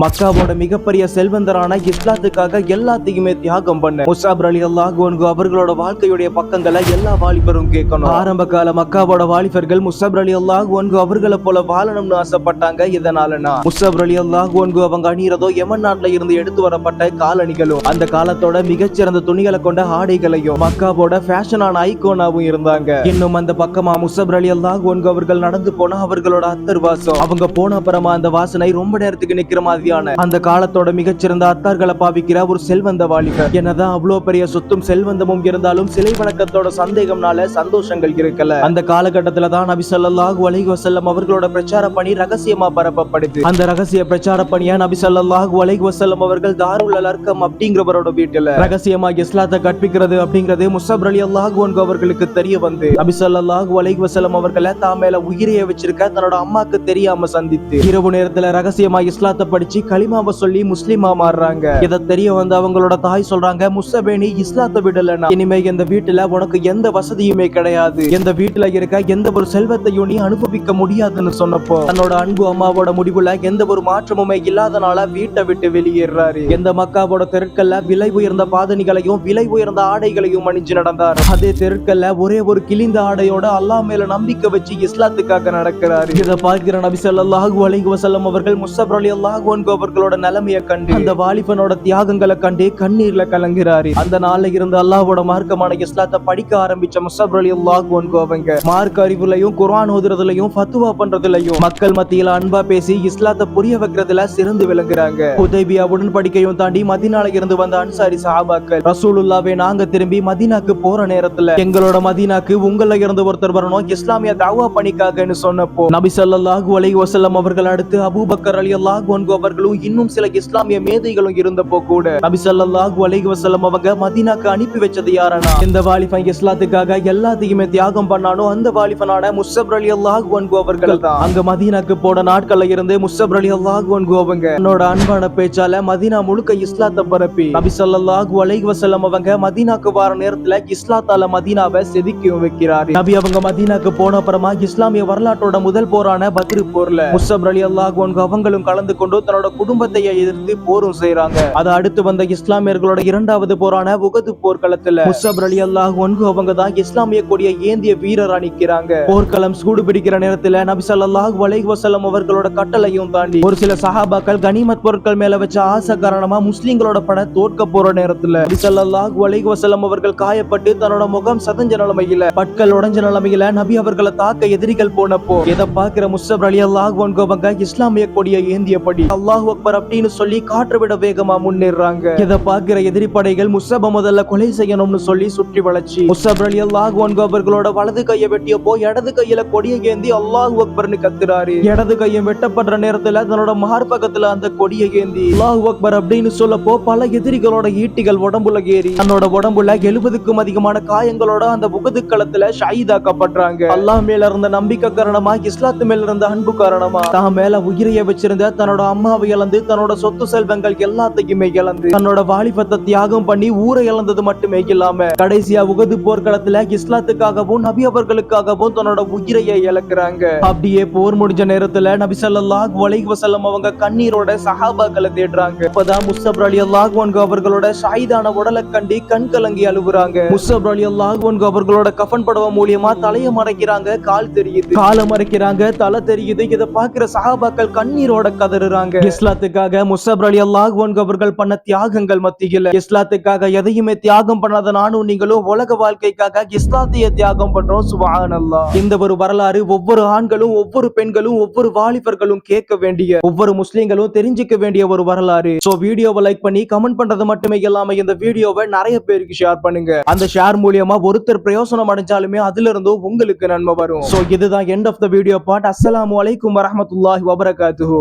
மக்காவோட மிகப்பெரிய செல்வந்தரான இஸ்லாத்துக்காக எல்லாத்தையுமே தியாகம் பண்ண முஸஅப் ரலியல்லாஹு அன்ஹு அவர்களோட வாழ்க்கையுடைய பக்கங்களை எல்லா வாலிபரும் கேட்கணும். ஆரம்ப கால மக்காவோட வாலிபர்கள் முஸஅப் ரலியல்லாஹு அன்ஹு அவர்களை போல வாழணும்னு ஆசைப்பட்டாங்க. இதனாலனா முஸஅப் ரலியல்லாஹு அன்ஹு அவங்க அணியறதோ யமன் நாட்டுல இருந்து எடுத்து வரப்பட்ட காலணிகளும் அந்த காலத்தோட மிகச்சிறந்த துணிகளை கொண்ட ஆடைகளையும் மக்காவோட ஃபேஷனான ஐகோனாவும் இருந்தாங்க. இன்னும் அந்த பக்கமா முஸஅப் ரலியல்லாஹு அன்ஹு அவர்கள் நடந்து போன அவர்களோட அத்தர் வாசம் அவங்க போன அப்புறமா அந்த வாசனை ரொம்ப நேரத்துக்கு நிக்கிற மாதிரி அந்த காலத்தோட மிகச்சிறந்த அத்தார்களை பாவிக்கிற ஒரு செல்வந்த வாலிபர். என்னதான் அவ்வளவு பெரிய சொத்தும் செல்வந்தமும் இருந்தாலும் சிலை வணக்கத்தோட சந்தேகம்னால சந்தோஷங்கள் இருக்கல. அந்த காலகட்டத்துல தான் நபி ஸல்லல்லாஹு அலைஹி வஸல்லம் அவர்களோட பிரச்சார பணி ரகசியமா பரப்பப்படுது. அந்த ரகசிய பிரச்சார பணியை நபி ஸல்லல்லாஹு அலைஹி வஸல்லம் அவர்கள் தாருல் அர்கம் அப்படிங்கிறவரோட வீட்டுல ரகசியமா இஸ்லாத்தை கற்பிக்கிறது அப்படிங்கிறது முஸஅப் ரலியல்லாஹு அன்ஹு அவர்களுக்கு தெரிய வந்து நபி ஸல்லல்லாஹு அலைஹி வஸல்லம் அவர்களை தான் மேல உயிரையே வச்சிருக்க தன்னோட அம்மாக்கு தெரியாம சந்தித்து இரவு நேரத்துல ரகசியமா இஸ்லாத்தை படிச்சு கலிமாவை சொல்லி முஸ்லிமா மாறுறாங்க. இத தெரிய வந்து அவங்களோட தாய் சொல்றாங்க, முஸஅபே நீ இஸ்லாத்தை விடலனா இனிமே இந்த வீட்டுல உனக்கு எந்த வசதியுமே கிடையாது, எந்த வீட்டுல இருக்க எந்த ஒரு செல்வத்தையும் நீ அனுபவிக்க முடியாதுன்னு சொன்னப்போ தன்னோட அன்பு அம்மாவோட முடிவுல எந்த ஒரு மாற்றமுமே இல்லாதனால வீட்டை விட்டு வெளியேறாரு. எந்த மக்காவோட தெருக்கல்ல விலை உயர்ந்த பாதணிகளையும் விலை உயர்ந்த ஆடைகளையும் அணிஞ்சு நடந்தார். அதே தெருக்கல்ல ஒரே ஒரு கிழிந்த ஆடையோட அல்லாஹ் மேல நம்பிக்கை வச்சு இஸ்லாத்துக்காக நடக்கிறாரு. இத பார்க்கிற நபி ஸல்லல்லாஹு அலைஹி வஸல்லம் அவர்கள் முஸஅப் ரலியல்லாஹு அன்ஹு அவர்களோட நிலைமையை கண்டு அந்த வாலிபனோட தியாகங்களை கண்டு கண்ணீர்ல கலங்குறாரு. அந்த நாள்ல இருந்து அல்லாஹ்வோட மார்க்கமான இஸ்லாத்தை படிக்க ஆரம்பிச்ச முஸஅப் ரலியல்லாஹு அன்ஹு அவங்க மார்க்க அறிவுலையும் குர்ஆன் ஓதுறதுலயும் ஃபத்வா பண்றதுலயும் மக்கள் மத்தியில அன்பா பேசி இஸ்லாத்தை புரிய வைக்கிறதுல சிறந்து விளங்குறாங்க. ஹுதைபியா உடன்படிக்கையும் தாண்டி மதீனால இருந்து வந்த அன்சாரி சஹாபாக்கள் ரசூலுல்லாஹ்வே நாங்க திரும்பி மதீனாக்கு போற நேரத்துல எங்களோட மதீனாக்கு உங்கள இருந்து ஒருத்தர் வரணும் இஸ்லாமிய தஅவா பணிக்காகன்னு சொன்னப்போ நபி ஸல்லல்லாஹு அலைஹி வஸல்லம் அவர்கள் அடுத்து அபூபக்கர் ரலியல்லாஹு அன்ஹு அவர்களும் இன்னும் சில இஸ்லாமிய மேதைகளும் இருந்தப்போ கூட நபி ஸல்லல்லாஹு அலைஹி வஸல்லம் அவங்க மதீனாக்கு அனுப்பி வச்சது யாரனா இந்த வாலிபன் இஸ்லாத்துக்காக எல்லாத்தையுமே தியாகம் பண்ணானோ அந்த வாலிபனான முஸஅப் ரலியல்லாஹு அன்ஹு அவர்கள் தான். அங்க மதீனாக்கு போன நாட்கள்ல இருந்து முஸஅப் ரலியல்லாஹு அன்ஹு அவங்க தன்னோட அன்பான பேச்சால மதீனா முழுக்க இஸ்லாத்தை பரப்பி நபி ஸல்லல்லாஹு அலைஹி வஸல்லம் அவங்க மதீனாக்கு வர நேரத்துல இஸ்லாத்தால மதீனாவை செதுக்கி வைக்கிறாரு. நபி அவங்க மதீனாக்கு போன அப்புறமா இஸ்லாமிய வரலாற்றோட முதல் போரான பத்ர் போர்ல முஸஅப் ரலியல்லாஹு அன்ஹு அவங்களும் கலந்து கொண்டு தன்னோட குடும்பத்தை எதிர்த்து போரும் செய்றாங்க. அது அடுத்து வந்த இஸ்லாமியர்களோட இரண்டாவது போரான உஹது போர்க்களத்துல முஸஅப் ரலியல்லாஹு அன்ஹு அவங்க தான் இஸ்லாமிய கொடியை ஏந்திய வீரர் அணிக்கிறாங்க. போர்க்களம் சூடு பிடிக்கிற நேரத்துல நபி ஸல்லல்லாஹு அலைஹி வஸல்லம் அவர்களோட கட்டளையும் தாண்டி ஒரு சில சஹாபாக்கள் கனிமத் பொருட்கள் மேல வச்ச ஆசை காரணமா முஸ்லிம்களோட பட தோற்க போற நேரத்துல நபி ஸல்லல்லாஹு அலைஹி வஸல்லம் அவர்கள் காயப்பட்டு தன்னோட முகம் சதஞ்ச நிலைமையில பற்கள் உடைஞ்ச நிலைமையில நபி அவர்களை தாக்க எதிரிகள் போனப்போ இதை பார்க்கிற முஸஅப் ரலியல்லாஹு அன்ஹு அவங்க இஸ்லாமிய கொடியை ஏந்தியபடி அல்லாஹ் அக்பர் அப்படின்னு சொல்லி காற்று விட வேகமா முன்னேறாங்க. இத பாக்குற எதிரி படைகள் முஸஅப முதல்ல கொலை செய்யணும்னு சொல்லி சுற்றி வளைச்சி முஸஅப் ரலியல்லாஹு அன்ஹு அவர்களோட வலது கையை வெட்டியப்போ இடது கையில கொடியை ஏந்தி அல்லாஹ் அக்பர்னு கத்துறாரு. இடது கையை வெட்டப்படுற நேரத்துல தன்னோட மார்பகத்துல அந்த கொடியை ஏந்தி அல்லாஹ் அக்பர் அப்படின்னு சொல்லப்போ பல எதிரிகளோட ஈட்டிகள் உடம்புல ஏறி தன்னோட உடம்புல 70க்கும் அதிகமான காயங்களோட அந்த உஹது களத்துல ஷஹீதாக்கப்படுறாங்க. அல்லாஹ் மேல இருந்த நம்பிக்கை காரணமா இஸ்லாத்து மேல இருந்த அன்பு காரணமா தான் மேல உயிரைய வச்சிருந்த தன்னோட அம்மாவை இழந்து தன்னோட சொத்து செல்வங்கள் எல்லாத்தையுமே இழந்து தன்னோட வாலிபத்தை தியாகம் பண்ணி ஊரை இழந்தது மட்டுமே இல்லாம கடைசியா உஹது போர்க்களத்துல இஸ்லாத்துக்காகவும் நபி அவர்களுக்காகவும் தன்னோட உயிரையை இழக்கிறாங்க. அப்படியே போர் முடிஞ்ச நேரத்துல நபி ஸல்லல்லாஹு அலைஹி வஸல்லம் அவங்க கண்ணீரோட சஹாபாக்களை தேடுறாங்க. அப்பதான் முஸஅப் ரலியல்லாஹு அன்ஹு அவர்களோட ஷஹீதான உடலை கண்டு கண் கலங்கி அழுகுறாங்க. முஸஅப் ரலியல்லாஹு அன்ஹு அவர்களோட கஃன் புடவை மூலமா தலையை மறைக்கிறாங்க, கால் தெரியுது, காலை மறைக்கிறாங்க, தலை தெரியுது. இதை பார்க்கிற சஹாபாக்கள் கண்ணீரோட கதறுறாங்க. இஸ்லாத்துக்காக முஸஅப் ரலியல்லாஹு அன்ஹு அவர்கள் பண்ண தியாகங்கள் மத்தியில இஸ்லாத்துக்காக எதையுமே தியாகம் பண்ணாத நானும் நீங்களும் உலக வாழ்க்கைக்காக இஸ்லாத்தையே தியாகம் பண்றோம். சுப்ஹானல்லாஹ். இந்த ஒரு வரலாறு ஒவ்வொரு ஆண்களும் ஒவ்வொரு பெண்களும் ஒவ்வொரு வாலிபர்களும் கேட்க வேண்டிய ஒவ்வொரு முஸ்லிம்களும் தெரிஞ்சுக்க வேண்டிய ஒரு வரலாறு. சோ வீடியோவை லைக் பண்ணி கமெண்ட் பண்றது மட்டுமே இல்லாம இந்த வீடியோவை நிறைய பேருக்கு ஷேர் பண்ணுங்க. அந்த ஷேர் மூலமா ஒருத்தர் பிரயோசனம் அடைஞ்சாலுமே அதுல இருந்தும் உங்களுக்கு நன்மை வரும். சோ இதுதான் end of the video part. அஸ்ஸலாமு அலைக்கும் வரஹ்மத்துல்லாஹி வபரகாத்துஹு.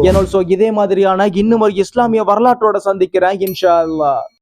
இதே மாதிரியான இன்னும் ஒரு இஸ்லாமிய வரலாற்றோட சந்திக்கிறேன் இன்ஷா அல்லாஹ்.